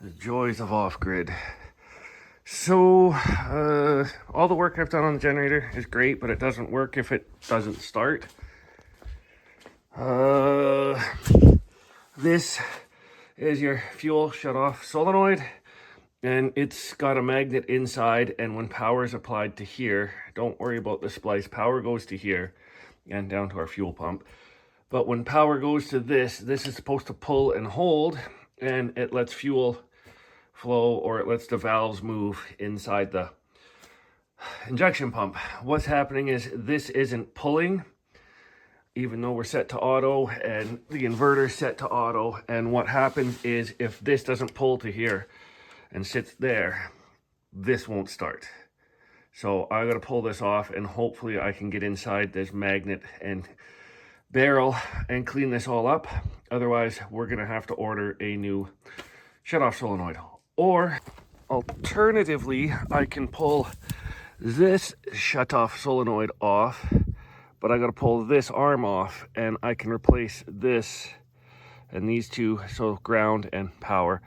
The joys of off-grid. So, all the work I've done on the generator is great, but it doesn't work if it doesn't start. This is your fuel shut-off solenoid, and it's got a magnet inside, and when power is applied to here, don't worry about the splice, power goes to here and down to our fuel pump. But when power goes to this is supposed to pull and hold, and it lets fuel flow, or it lets the valves move inside the injection pump. What's happening is this isn't pulling, even though we're set to auto and the inverter's set to auto. And what happens is if this doesn't pull to here and sits there, this won't start. So I gotta pull this off, and hopefully I can get inside this magnet and barrel and clean this all up. Otherwise, we're gonna have to order a new shut-off solenoid. Or alternatively, I can pull this shut-off solenoid off, but I gotta pull this arm off, and I can replace this and these two, so ground and power,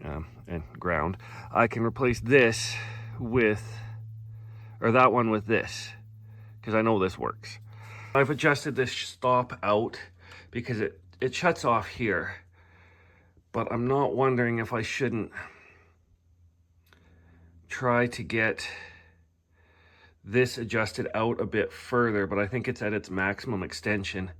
and ground. I can replace this with, or that one with this, because I know this works. I've adjusted this stop out because it shuts off here. But I'm not wondering if I shouldn't try to get this adjusted out a bit further, but I think it's at its maximum extension.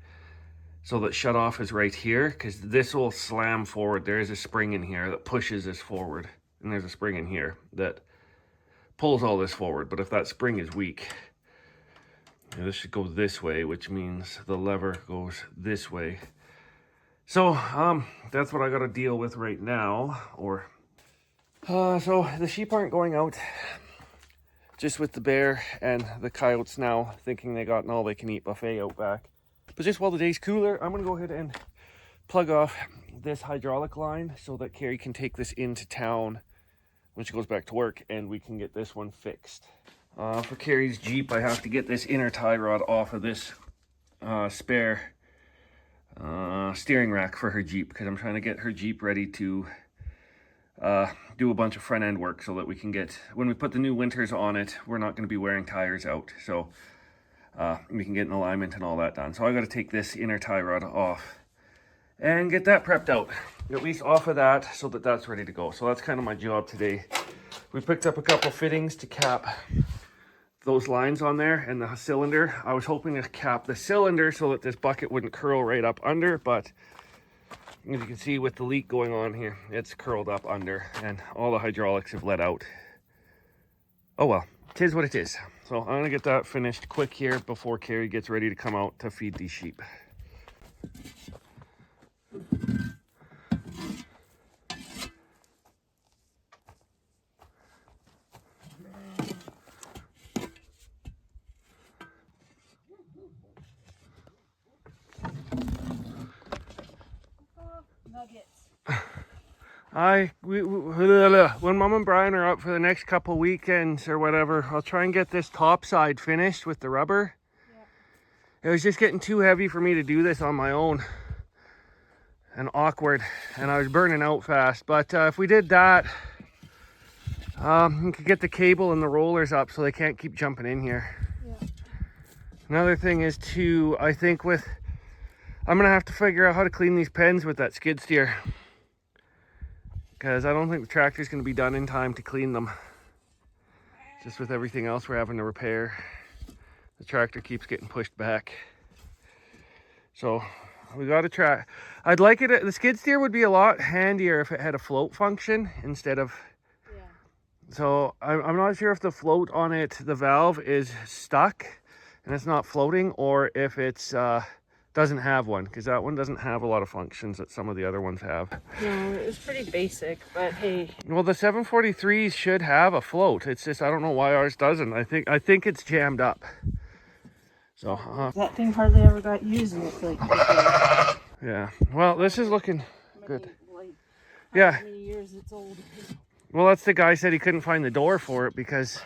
So that shut off is right here, because this will slam forward. There is a spring in here that pushes this forward. And there's a spring in here that pulls all this forward. But if that spring is weak, this should go this way, which means the lever goes this way. So, that's what I got to deal with right now, so the sheep aren't going out, just with the bear and the coyotes now, thinking they got an all-they-can-eat buffet out back. But just while the day's cooler, I'm going to go ahead and plug off this hydraulic line so that Carrie can take this into town when she goes back to work, and we can get this one fixed. For Carrie's Jeep, I have to get this inner tie rod off of this spare steering rack for her Jeep, because I'm trying to get her Jeep ready to do a bunch of front end work so that we can get, when we put the new winters on it, we're not going to be wearing tires out, so we can get an alignment and all that done. So I got to take this inner tie rod off and get that prepped out, at least off of that, so that that's ready to go. So that's kind of my job today. We picked up a couple fittings to cap those lines on there and the cylinder. I was hoping to cap the cylinder so that this bucket wouldn't curl right up under, but as you can see with the leak going on here, it's curled up under and all the hydraulics have let out. Oh well, it is what it is. So I'm gonna get that finished quick here before Carrie gets ready to come out to feed these sheep. When Mom and Brian are up for the next couple weekends or whatever, I'll try and get this top side finished with the rubber. Yeah. It was just getting too heavy for me to do this on my own and awkward, and I was burning out fast. But if we did that, we could get the cable and the rollers up so they can't keep jumping in here. Yeah. Another thing is too, I think I'm gonna have to figure out how to clean these pens with that skid steer, because I don't think the tractor's going to be done in time to clean them. Just with everything else we're having to repair, the tractor keeps getting pushed back. So we got to try. I'd like it, the skid steer would be a lot handier if it had a float function instead of, yeah. So I'm not sure if the float on it, the valve is stuck and it's not floating, or if it's doesn't have one, because that one doesn't have a lot of functions that some of the other ones have. No, it was pretty basic, but hey. Well, the 743s should have a float. It's just, I don't know why ours doesn't. I think it's jammed up. So that thing hardly ever got used, and it's like yeah. Well, this is looking good. Like, yeah. How many years it's old? Well, that's the guy said he couldn't find the door for it because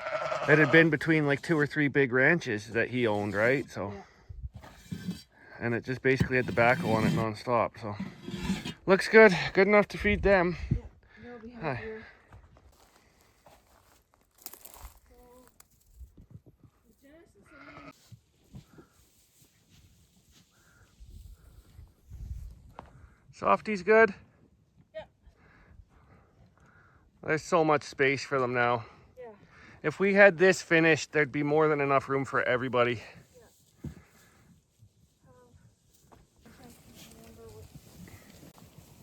it had been between like 2 or 3 big ranches that he owned, right? So. Yeah. And it just basically had the backhoe on it non-stop, so looks good enough to feed them. Yeah, no, we have Hi. here. So, the Genesis only. Softy's good? Yeah. There's so much space for them now. Yeah. If we had this finished, there'd be more than enough room for everybody. I can't remember what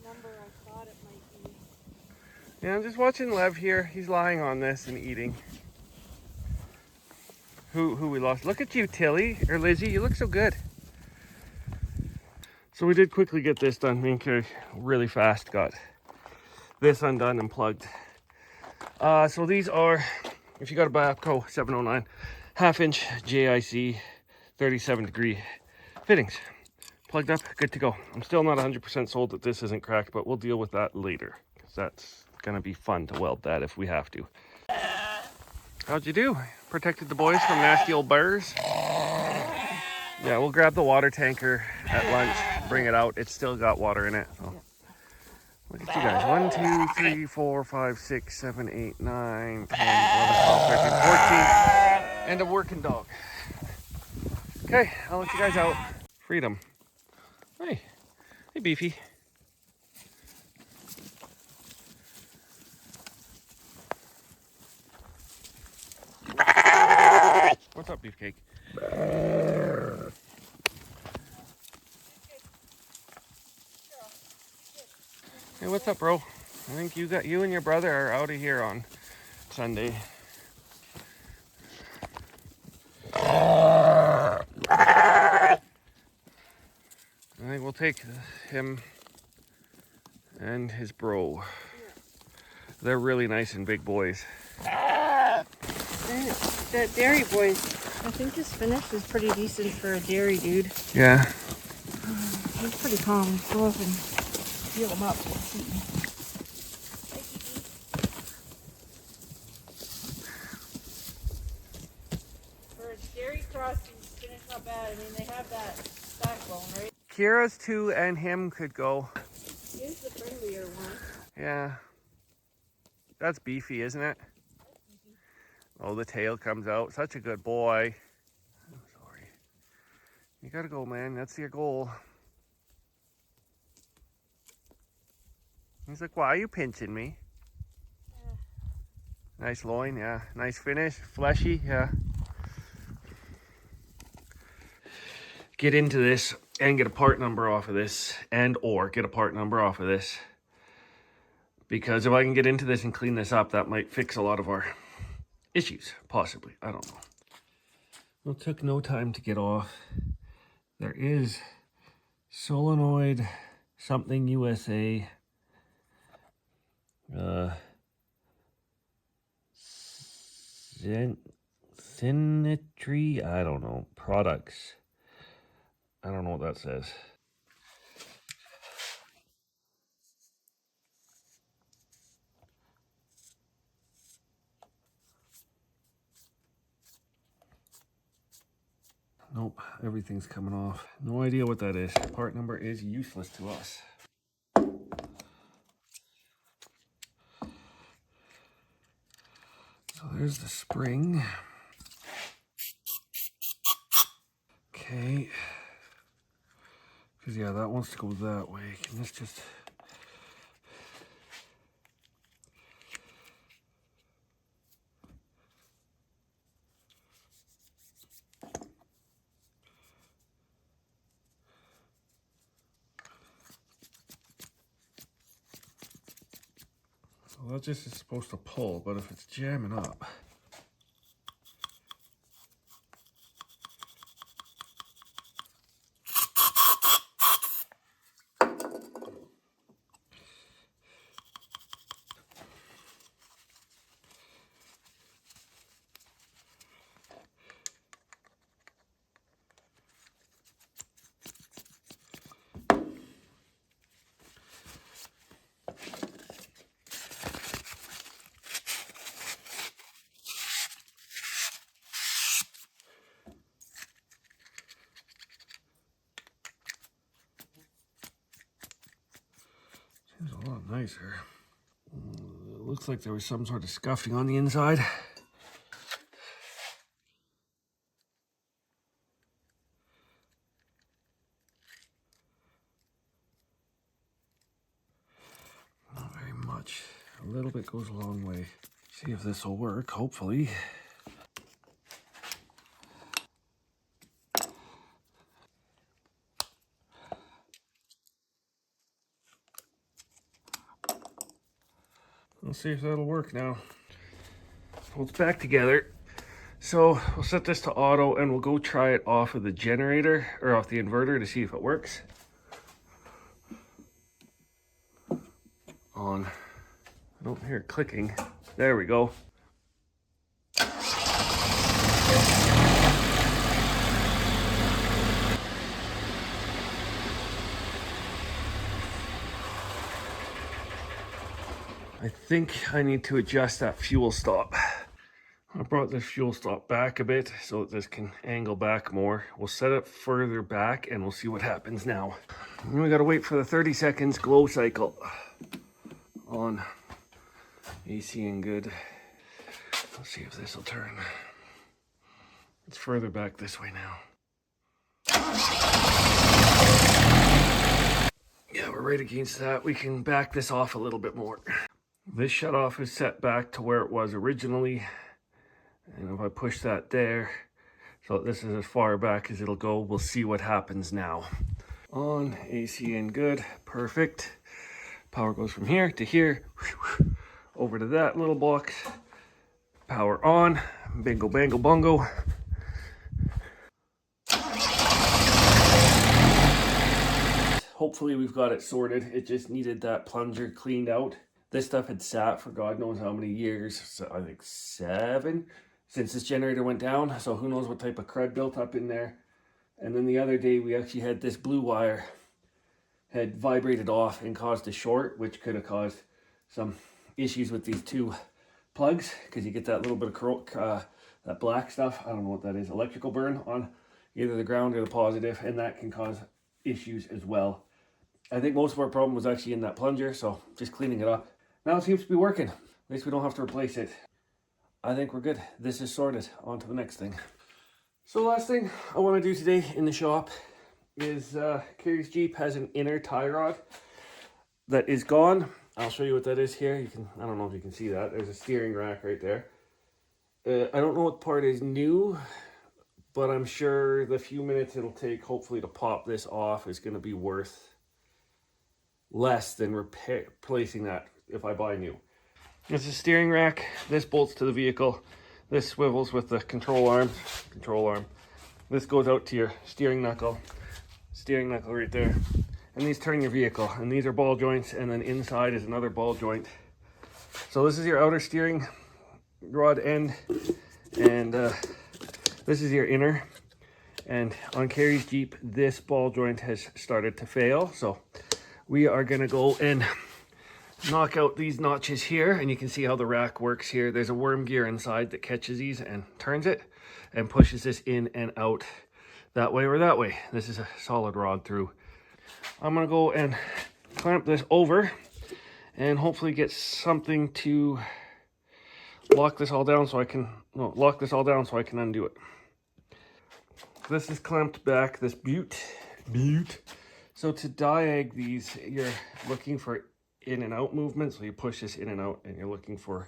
number I thought it might be. Yeah, I'm just watching Lev here. He's lying on this and eating. Who we lost? Look at you, Tilly, or Lizzie. You look so good. So we did quickly get this done. Me and Carrie really fast got this undone and plugged. So these are, if you got a Backhoe 709, 1/2-inch JIC 37-degree fittings. Plugged up, good to go. I'm still not 100% sold that this isn't cracked, but we'll deal with that later, because that's gonna be fun to weld that if we have to. How'd you do? Protected the boys from nasty old bears? Yeah, we'll grab the water tanker at lunch, bring it out. It's still got water in it. So. Look at you guys. 1, 2, 3, 4, 5, 6, 7, 8, 9, 10, 11, 12, 13, 14. And a working dog. Okay, I'll let you guys out. Freedom. Hey. Hey, Beefy. What's up, Beefcake? Hey, what's up, bro? I think you and your brother are out of here on Sunday. I think we'll take him and his bro. They're really nice and big boys. That dairy boys, I think his finish is pretty decent for a dairy dude. Yeah. He's pretty calm. Go up and feel him up. For a dairy cross, his finish not bad. I mean, they have that backbone, right? Kira's 2 and him could go. He's the friendlier one. Yeah. That's Beefy, isn't it? Oh, the tail comes out. Such a good boy. I'm sorry. You gotta go, man. That's your goal. He's like, why are you pinching me? Nice loin, yeah. Nice finish. Fleshy, yeah. Get into this and get a part number off of this, or get a part number off of this. Because if I can get into this and clean this up, that might fix a lot of our issues, possibly. I don't know. Well, it took no time to get off. There is solenoid something USA. Synetry, I don't know. Products. I don't know what that says. Nope, everything's coming off. No idea what that is. Part number is useless to us. So there's the spring. Okay. Because, yeah, that wants to go that way. Can this just... Well, that just is supposed to pull, but if it's jamming up... Seems a lot nicer. looks like there was some sort of scuffing on the inside. Not very much. A little bit goes a long way. See if this will work, hopefully. Let's see if that'll work now. Well, it's back together. So we'll set this to auto and we'll go try it off of the generator or off the inverter to see if it works. On. I don't hear it clicking. There we go. I think I need to adjust that fuel stop. I brought this fuel stop back a bit so that this can angle back more. We'll set it further back and we'll see what happens now. And we gotta wait for the 30 seconds glow cycle on AC and good. Let's see if this will turn. It's further back this way now. Yeah, we're right against that. We can back this off a little bit more. This shutoff is set back to where it was originally. And if I push that there, so this is as far back as it'll go, we'll see what happens now. On, AC in good, perfect. Power goes from here to here, over to that little box. Power on, bingo bango bongo. Hopefully we've got it sorted. It just needed that plunger cleaned out. This stuff had sat for God knows how many years, so I think 7, since this generator went down. So who knows what type of crud built up in there. And then the other day we actually had this blue wire had vibrated off and caused a short, which could have caused some issues with these two plugs, because you get that little bit of that black stuff, I don't know what that is, electrical burn on either the ground or the positive, and that can cause issues as well. I think most of our problem was actually in that plunger, so just cleaning it up. Now it seems to be working. At least we don't have to replace it. I think we're good. This is sorted. On to the next thing. So the last thing I want to do today in the shop is Carrie's Jeep has an inner tie rod that is gone. I'll show you what that is here. You can, I don't know if you can see that. There's a steering rack right there. I don't know what part is new, but I'm sure the few minutes it'll take hopefully to pop this off is going to be worth less than replacing that if I buy new. It's a steering rack. This bolts to the vehicle. This swivels with the control arm. This goes out to your steering knuckle right there. And these turn your vehicle. And these are ball joints, and then inside is another ball joint. So this is your outer steering rod end, and this is your inner. And on Carrie's Jeep, this ball joint has started to fail. So we are gonna go and knock out these notches here, and you can see how the rack works here. There's a worm gear inside that catches these and turns it and pushes this in and out that way or that way. This is a solid rod through. I'm gonna go and clamp this over and hopefully get something to lock this all down so I can undo it. This is clamped back, this butte. So to diag these, you're looking for in and out movement. So you push this in and out and you're looking for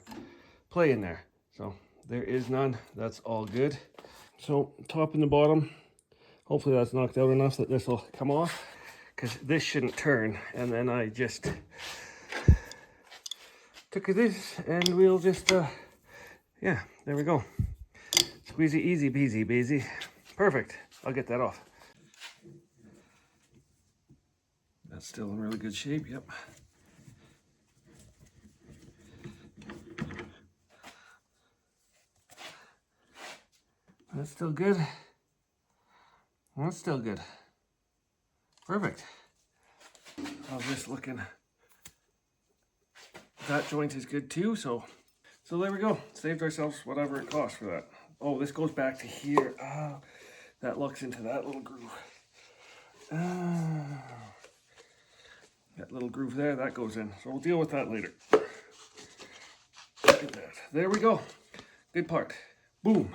play in there. So there is none. That's all good. So top and the bottom, hopefully that's knocked out enough that this will come off, because this shouldn't turn. And then I just took this and we'll just, yeah, there we go. Squeeze it easy peasy, bazy. Perfect. I'll get that off. That's still in really good shape, yep. That's still good. That's still good. Perfect. I was just looking. That joint is good too, so there we go. Saved ourselves whatever it cost for that. Oh, this goes back to here. Ah, that looks into that little groove. That little groove there, that goes in. So we'll deal with that later. like that. There we go. Good part. Boom.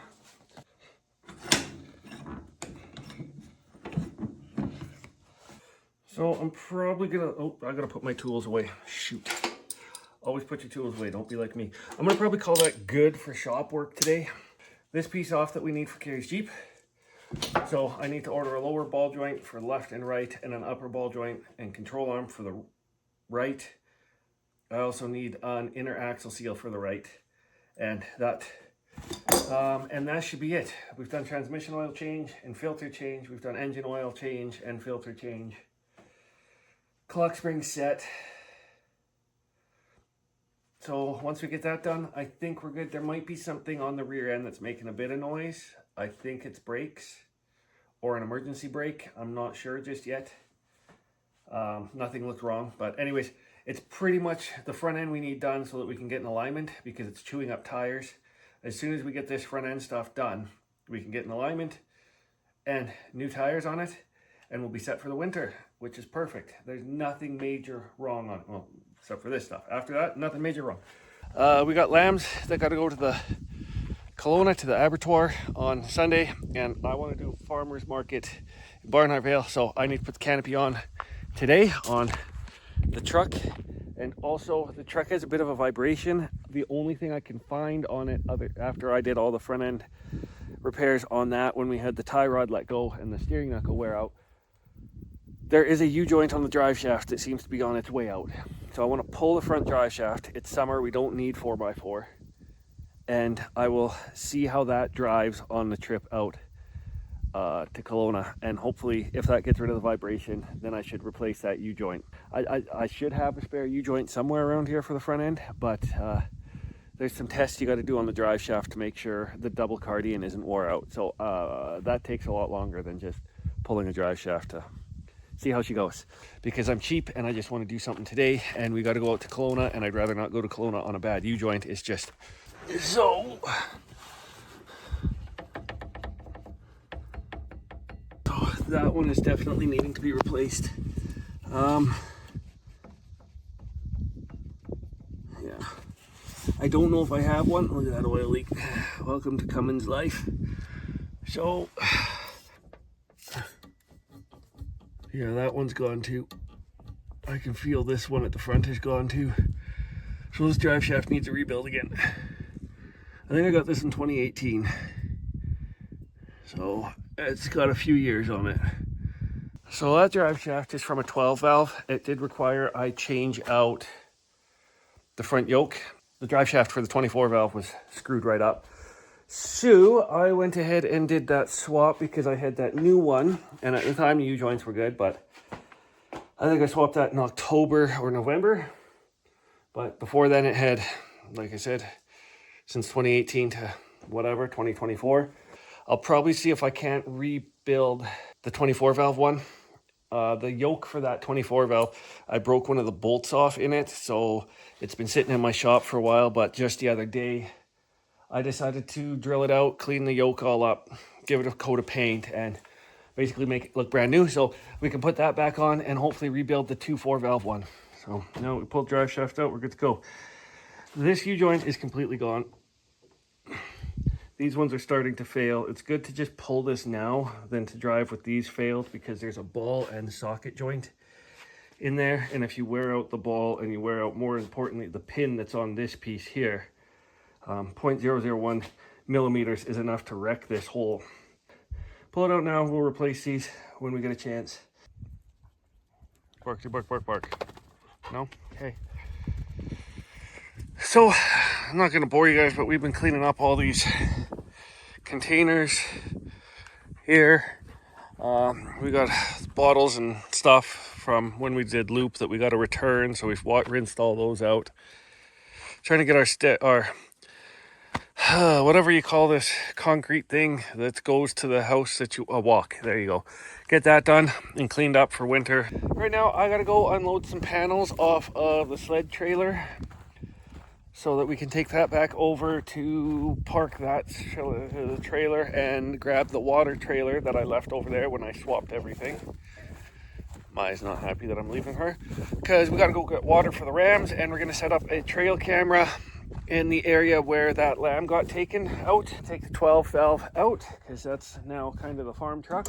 So I'm probably gonna, oh, I gotta put my tools away. Shoot. Always put your tools away, don't be like me. I'm gonna probably call that good for shop work today. This piece off that we need for Carrie's Jeep. So I need to order a lower ball joint for left and right, and an upper ball joint and control arm for the right. I also need an inner axle seal for the right, and that should be it. We've done transmission oil change and filter change. We've done engine oil change and filter change. Clock spring set. So once we get that done, I think we're good. There might be something on the rear end that's making a bit of noise. I think it's brakes or an emergency brake. I'm not sure just yet. Nothing looked wrong, but anyways, it's pretty much the front end we need done so that we can get in alignment, because it's chewing up tires. As soon as we get this front end stuff done, we can get in alignment and new tires on it, and we'll be set for the winter, which is perfect. There's nothing major wrong on it, well, except for this stuff. After that, nothing major wrong. We got lambs that got to go to the Kelowna, to the abattoir on Sunday, and I want to do a farmer's market in Barnhart Vale, so I need to put the canopy on today on the truck. And also the truck has a bit of a vibration. The only thing I can find on it after I did all the front end repairs on that, when we had the tie rod let go and the steering knuckle wear out, there is a U-joint on the drive shaft that seems to be on its way out. So I want to pull the front drive shaft. It's summer, we don't need 4x4, and I will see how that drives on the trip out to Kelowna, and hopefully if that gets rid of the vibration, then I should replace that U-joint. I should have a spare U-joint somewhere around here for the front end, but there's some tests you got to do on the drive shaft to make sure the double cardian isn't wore out. So that takes a lot longer than just pulling a drive shaft to see how she goes, because I'm cheap and I just want to do something today, and we got to go out to Kelowna, and I'd rather not go to Kelowna on a bad U-joint. It's just so... that one is definitely needing to be replaced. Yeah, I don't know if I have one. Look at that oil leak. Welcome to Cummins life. So yeah, that one's gone too. I can feel this one at the front is gone too. So this drive shaft needs a rebuild again. I think I got this in 2018. So it's got a few years on it. So that drive shaft is from a 12 valve. It did require I change out the front yoke. The drive shaft for the 24 valve was screwed right up. So I went ahead and did that swap because I had that new one. And at the time the U-joints were good, but I think I swapped that in October or November. But before then it had, like I said, since 2018 to whatever, 2024. I'll probably see if I can't rebuild the 24 valve one. The yoke for that 24 valve, I broke one of the bolts off in it, so it's been sitting in my shop for a while, but just the other day I decided to drill it out, clean the yoke all up, give it a coat of paint, and basically make it look brand new, so we can put that back on and hopefully rebuild the 2.4 valve one. So now we pulled drive shaft out, we're good to go. This U-joint is completely gone. These ones are starting to fail. It's good to just pull this now than to drive with these failed, because there's a ball and socket joint in there. And if you wear out the ball and you wear out, more importantly, the pin that's on this piece here, 0.001 millimeters is enough to wreck this hole. Pull it out now. We'll replace these when we get a chance. Bark, bark, bark, bark. No? Okay. So, I'm not going to bore you guys, but we've been cleaning up all these containers here. We got bottles and stuff from when we did loop that we got to return, so we've rinsed all those out. Trying to get our whatever you call this concrete thing that goes to the house that you walk. There you go. Get that done and cleaned up for winter. Right now, I got to go unload some panels off of the sled trailer, so that we can take that back over to park that trailer and grab the water trailer that I left over there when I swapped everything. Mai's not happy that I'm leaving her, because we got to go get water for the rams, and we're going to set up a trail camera in the area where that lamb got taken out. Take the 12 valve out because that's now kind of the farm truck.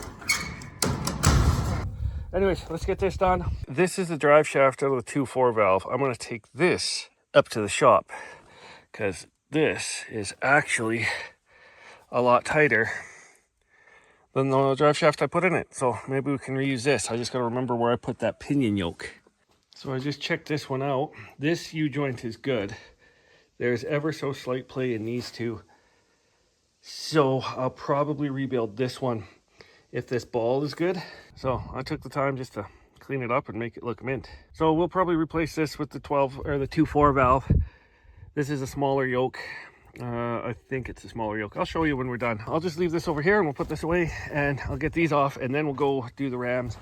Anyways, let's get this done. This is the drive shaft out of the 2.4 valve. I'm going to take this up to the shop because this is actually a lot tighter than the drive shaft I put in it. So maybe we can reuse this. I just got to remember where I put that pinion yoke. So I just checked this one out. This U-joint is good. There's ever so slight play in these two. So I'll probably rebuild this one if this ball is good. So I took the time just to clean it up and make it look mint. So we'll probably replace this with the 12 or the 2.4 valve. This is a smaller yoke. I think it's a smaller yoke. I'll show you when we're done. I'll just leave this over here and we'll put this away and I'll get these off and then we'll go do the rams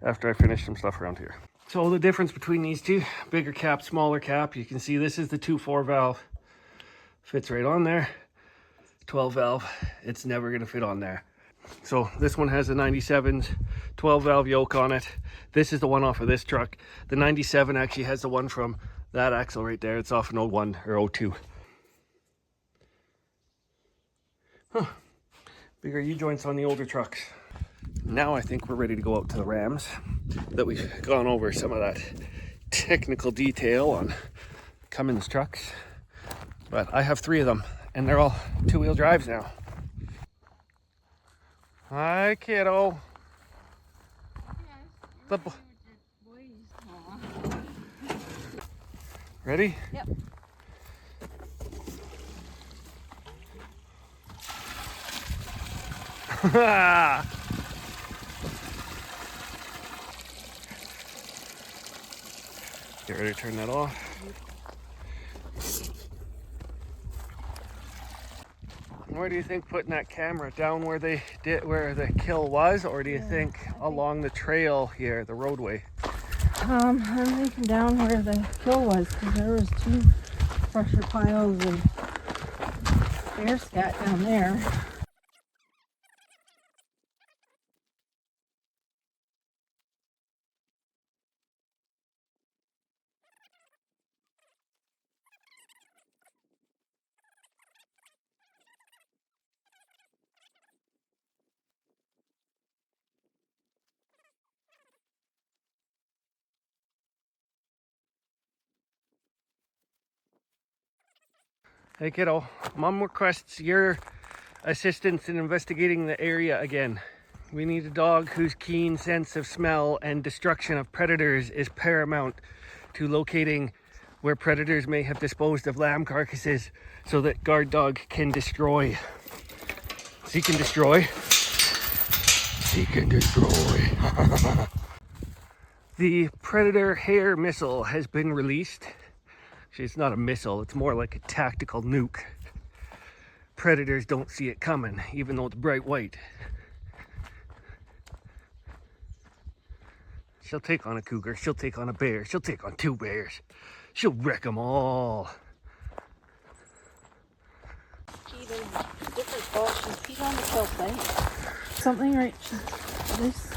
after I finish some stuff around here. So the difference between these two, bigger cap, smaller cap, you can see this is the 2.4 valve. Fits right on there. 12 valve, it's never gonna fit on there. So this one has a 97's 12 valve yoke on it. This is the one off of this truck. The 97 actually has the one from that axle right there. It's off an 01 or 02. Huh. Bigger U-joints on the older trucks. Now I think we're ready to go out to the rams. That we've gone over some of that technical detail on Cummins trucks. But I have 3 of them and they're all 2-wheel drives now. Hi, kiddo. Ready? Yep. Get ready to turn that off. Where do you think putting that camera down where they did, where the kill was, or do you think along the trail here, the roadway? I'm thinking down where the kill was because there was 2 pressure piles of air scat down there. Hey kiddo, Mom requests your assistance in investigating the area again. We need a dog whose keen sense of smell and destruction of predators is paramount to locating where predators may have disposed of lamb carcasses so that guard dog can destroy. Seek and destroy. Seek and destroy. The Predator hair missile has been released. Actually, it's not a missile, it's more like a tactical nuke. Predators don't see it coming, even though it's bright white. She'll take on a cougar, she'll take on a bear, she'll take on 2 bears. She'll wreck them all. Gee, there's different spots. She's peed on the kill site. Something right, this.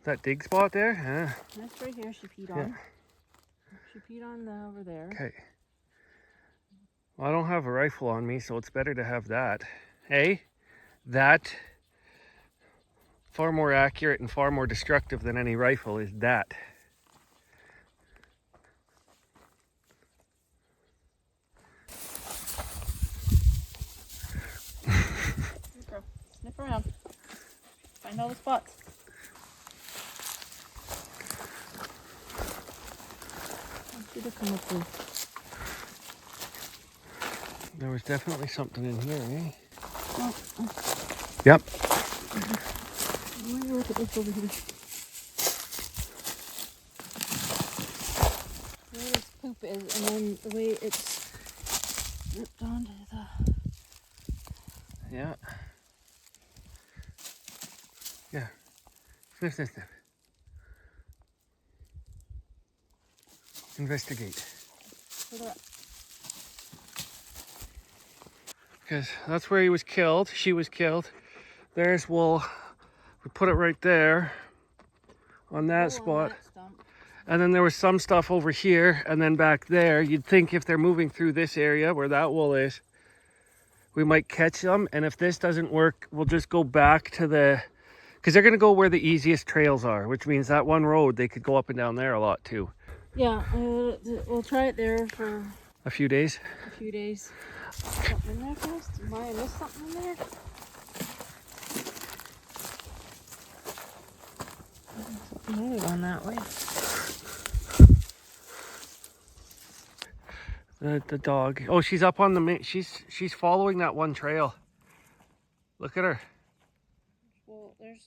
That dig spot there? That's right here she peed on. Yeah. She peed on the over there. Okay. Well, I don't have a rifle on me, so it's better to have that. Hey, that, far more accurate and far more destructive than any rifle is that. Sniff around. Find all the spots. I should have come up with. There was definitely something in here, eh? Oh, Yep. let me look at this over here. Where this poop is, and then the way it's ripped onto the. Yeah. Yeah. Sniff, sniff, sniff. Investigate. Because that's where he was killed. She was killed. There's wool. We put it right there on that spot. And then there was some stuff over here, and then back there. You'd think if they're moving through this area where that wool is, we might catch them. And if this doesn't work, we'll just go back to the, because they're going to go where the easiest trails are, which means that one road, they could go up and down there a lot too. Yeah, we'll try it there for A few days. a few days. Something in there, guys? Might I miss something in there? Something might have gone that way. The dog. Oh, she's up on the main. She's following that one trail. Look at her. Well, there's...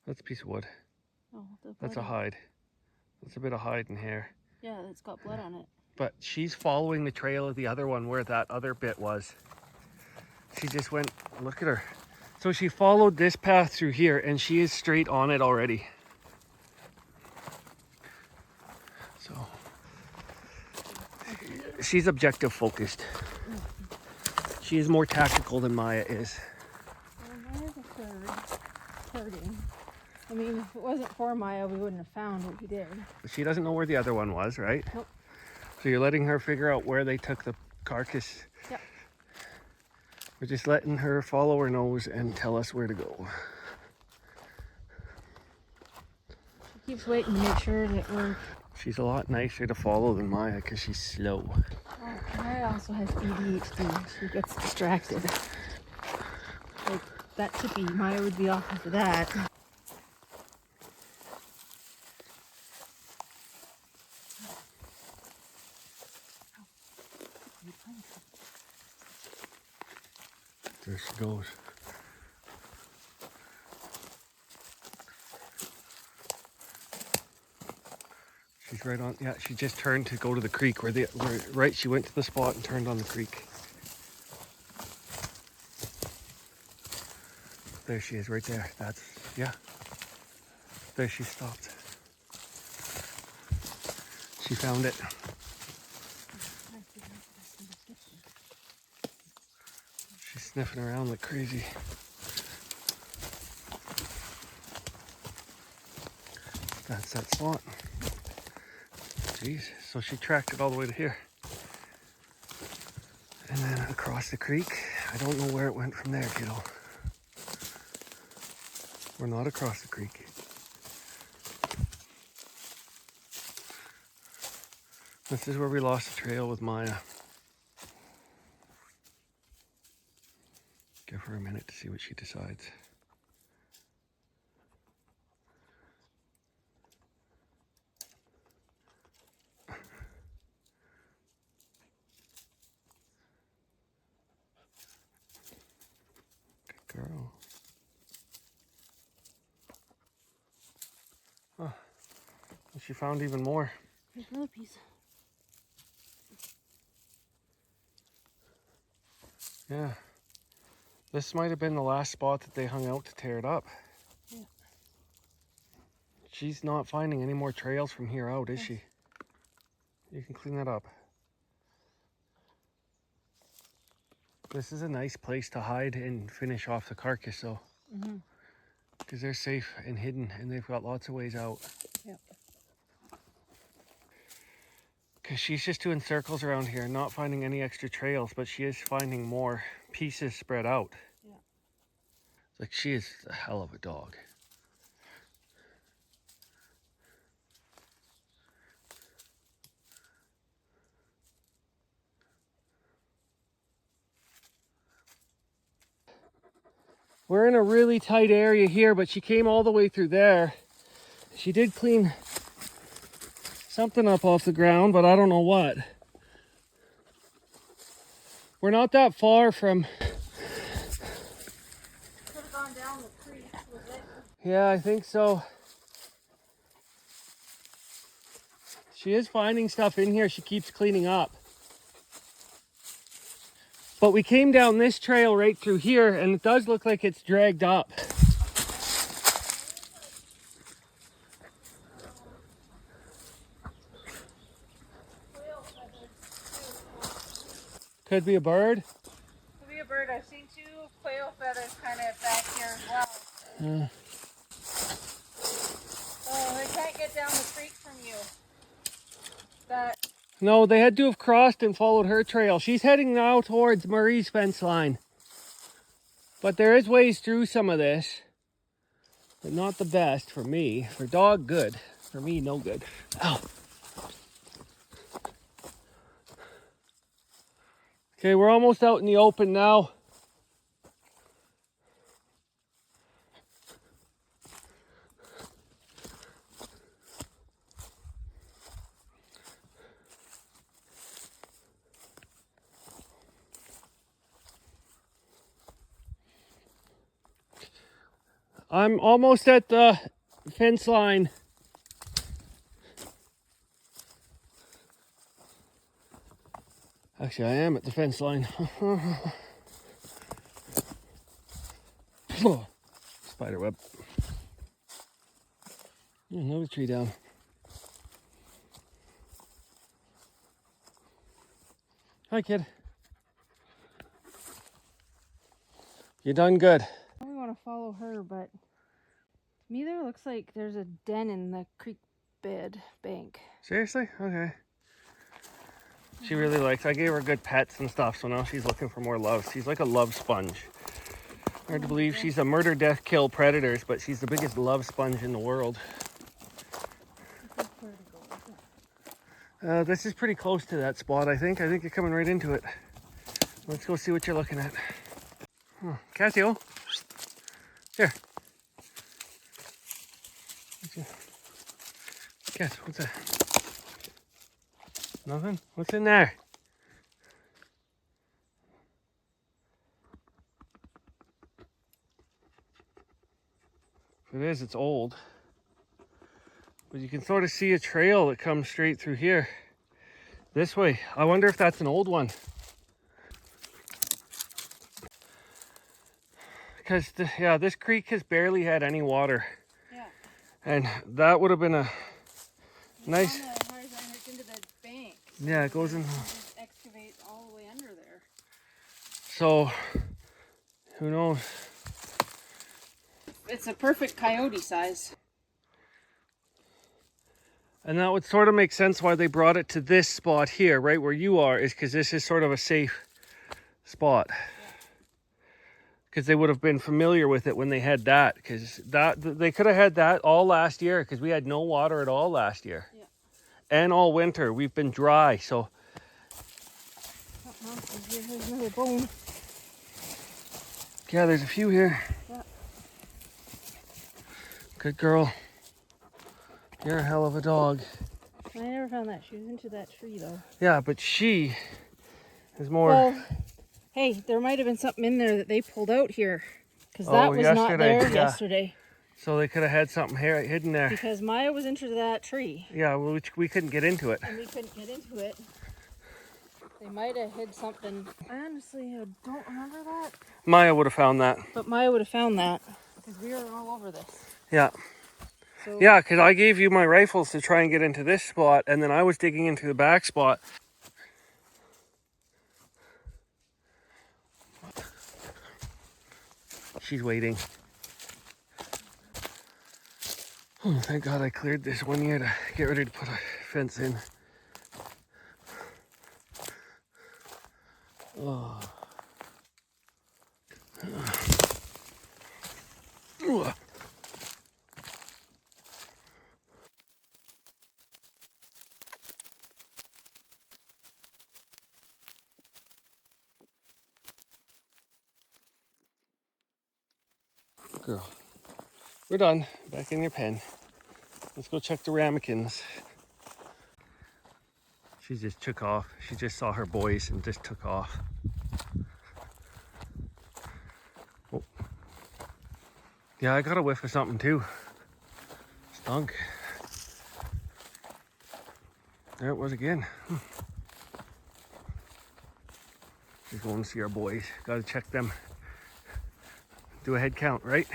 That's a piece of wood. Oh, That's a hide. That's a bit of hide and hair. Yeah, it's got blood on it. But she's following the trail of the other one where that other bit was. She just went, look at her. So she followed this path through here and she is straight on it already. So she's objective focused. She is more tactical than Maya is. Well, Maya's a thirding. I mean, if it wasn't for Maya, we wouldn't have found what we did. But she doesn't know where the other one was, right? Nope. So you're letting her figure out where they took the carcass. Yep. We're just letting her follow her nose and tell us where to go. She keeps waiting to make sure that we're... She's a lot nicer to follow than Maya because she's slow. Oh, Maya also has ADHD. She gets distracted. Like, that tippy, Maya would be off into that. There she goes. She's right on. Yeah, she just turned to go to the creek right. She went to the spot and turned on the creek. There she is, right there. That's, yeah. There she stopped. She found it. She's sniffing around like crazy. That's that slot. Jeez, so she tracked it all the way to here. And then across the creek. I don't know where it went from there, kiddo. We're not across the creek. This is where we lost the trail with Maya. Give her a minute to see what she decides. Good girl. Oh, she found even more. There's another piece. Yeah. This might have been the last spot that they hung out to tear it up. Yeah. She's not finding any more trails from here out, is she? You can clean that up. This is a nice place to hide and finish off the carcass, though. Mm-hmm. Because they're safe and hidden, and they've got lots of ways out. Yep. Because she's just doing circles around here, not finding any extra trails, but she is finding more pieces spread out. Yeah. Like, she is a hell of a dog. We're in a really tight area here, but she came all the way through there. She did clean something up off the ground, but I don't know what. We're not that far from... Could have gone down the creek, was it? Yeah, I think so. She is finding stuff in here she keeps cleaning up. But we came down this trail right through here, and it does look like it's dragged up. Could be a bird. Could be a bird. I've seen two quail feathers kind of back here as well. get down the creek from you. That No, they had to have crossed and followed her trail. She's heading now towards Marie's fence line. But there is ways through some of this. But not the best for me. For dog, good. For me, no good. Ow. Okay, we're almost out in the open now. I'm almost at the fence line. Actually, I am at the fence line. Spider web. Another tree down. Hi, kid. You done good. I don't want to follow her, but to me there looks like there's a den in the creek bed bank. Seriously? Okay. She really likes, I gave her good pets and stuff, so now she's looking for more love. She's like a love sponge. Hard to believe she's a murder, death, kill predators, but she's the biggest love sponge in the world. This is pretty close to that spot, I think. I think you're coming right into it. Let's go see what you're looking at. Oh, Casio. Here. Cass, what's that? Nothing? What's in there? If it is, it's old. But you can sort of see a trail that comes straight through here. This way. I wonder if that's an old one. Because, yeah, this creek has barely had any water. Yeah. And that would have been a nice... Into the bank. Yeah, it goes in... Just excavate all the way under there. So, who knows? It's a perfect coyote size. And that would sort of make sense why they brought it to this spot here, right where you are, is because this is sort of a safe spot. Because they would have been familiar with it when they had that. Because they could have had that all last year, because we had no water at all last year. Yeah. And all winter. We've been dry, so... Here's another bone. Yeah, there's a few here. Yeah. Good girl. You're a hell of a dog. I never found that. She was into that tree, though. Yeah, but she is more... Well, hey, there might have been something in there that they pulled out here. Because that was not there yesterday. So they could have had something here hidden there. Because Maya was into that tree. Yeah, well, we couldn't get into it. And we couldn't get into it. They might have hid something. I honestly don't remember that. Maya would have found that. But Maya would have found that. Because we were all over this. Yeah. So, yeah, because I gave you my rifles to try and get into this spot, and then I was digging into the back spot. She's waiting. Oh, thank God I cleared this one year to get ready to put a fence in. Oh. Girl, we're done. Back in your pen. Let's go check the ramekins. She just took off. She just saw her boys and just took off. Oh. Yeah, I got a whiff of something too. Stunk. There it was again. Just going to see our boys. Gotta check them. Do a head count, right?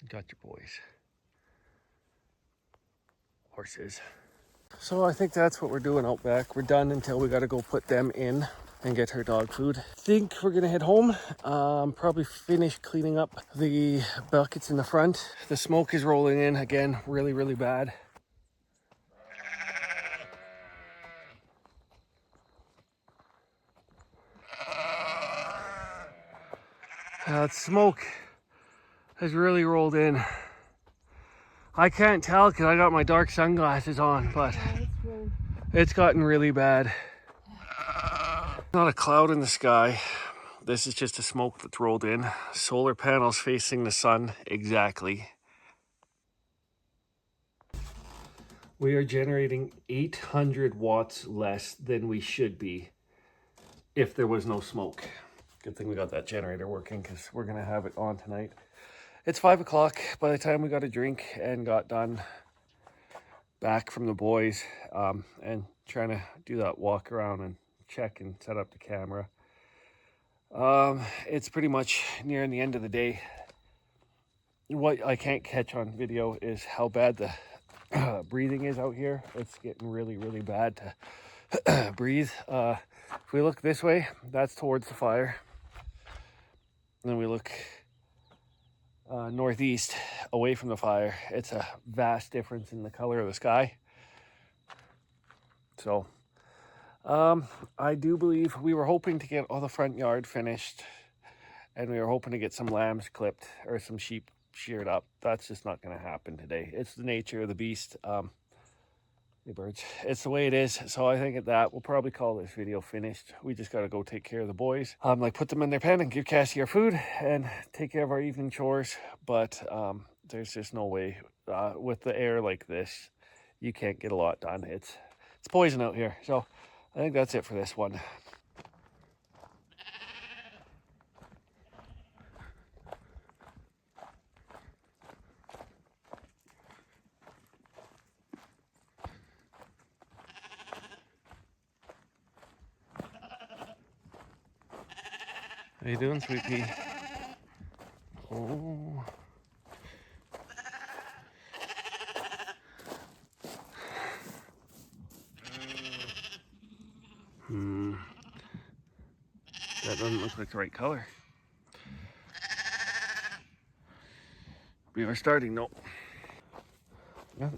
Got your boys. Horses. So I think that's what we're doing out back. We're done until we gotta go put them in. and get her dog food. Think we're gonna head home. Probably finish cleaning up the buckets in the front. The smoke is rolling in again, really, really bad. That smoke has really rolled in. I can't tell because I got my dark sunglasses on, but it's gotten really bad. Not a cloud in the sky. This is just a smoke that's rolled in. Solar panels facing the sun, exactly. We are generating 800 watts less than we should be if there was no smoke. Good thing we got that generator working because we're gonna have it on tonight. It's 5 o'clock. By the time we got a drink and got done back from the boys and trying to do that walk around and check and set up the camera, it's pretty much nearing the end of the day. What I can't catch on video is how bad the breathing is out here. It's getting really, really bad to breathe. If we look this way, that's towards the fire. And then we look northeast away from the fire. It's a vast difference in the color of the sky. So I do believe we were hoping to get all the front yard finished, and we were hoping to get some lambs clipped or some sheep sheared up. That's just not going to happen today. It's the nature of the beast. The birds, it's the way it is. So I think at that we'll probably call this video finished. We just got to go take care of the boys, like put them in their pen and give Cassie her food and take care of our evening chores. But there's just no way with the air like this, you can't get a lot done. It's poison out here. So I think that's it for this one. How you doing, sweet pea? Oh. That doesn't look like the right color. We are starting, no.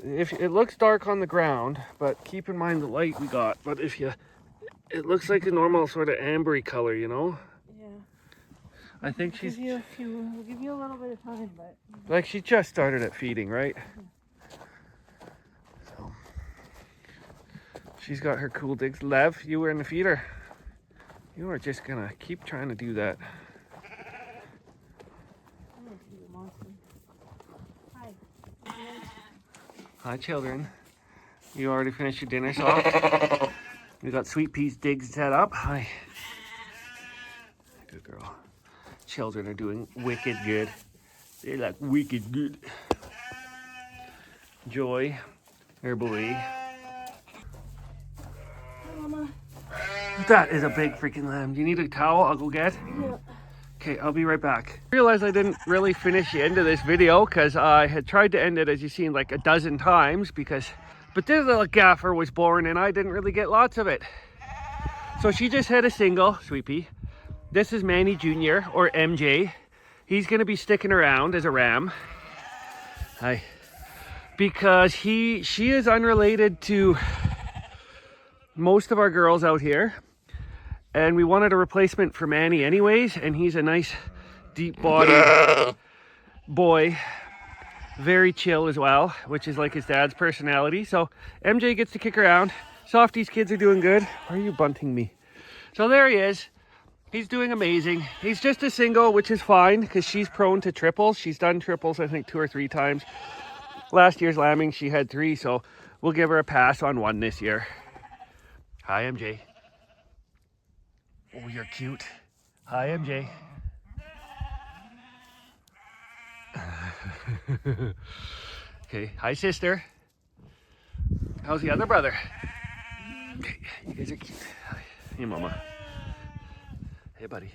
If it looks dark on the ground, but keep in mind the light we got. But if you, it looks like a normal sort of ambery color, you know? Yeah. I think she's... We'll give you a little bit of time, but... Like she just started at feeding, right? So she's got her cool digs. Lev, you were in the feeder. You are just gonna keep trying to do that. Hi. Hi, children. You already finished your dinner, so we got Sweet Pea's digs set up. Hi. Good girl. Children are doing wicked good. They like wicked good. Joy, her boy. Hi, Mama. That is a big freaking lamb. Do you need a towel? I'll go get. Yeah. Okay, I'll be right back. I realized I didn't really finish the end of this video because I had tried to end it, as you've seen, like a dozen times but this little gaffer was born and I didn't really get lots of it. So she just had a single, Sweet Pea. This is Manny Jr. or MJ. He's gonna be sticking around as a ram. Hi. Because she is unrelated to most of our girls out here. And we wanted a replacement for Manny anyways, and he's a nice deep body boy. Very chill as well, which is like his dad's personality. So MJ gets to kick around. Softy's kids are doing good. Why are you bunting me? So there he is. He's doing amazing. He's just a single, which is fine because she's prone to triples. She's done triples, I think, 2 or 3 times. Last year's lambing, she had 3, so we'll give her a pass on 1 this year. Hi, MJ. Oh, you're cute. Hi, MJ. Okay, hi, sister. How's the other brother? Okay, you guys are cute. Hi. Hey, Mama. Hey, buddy.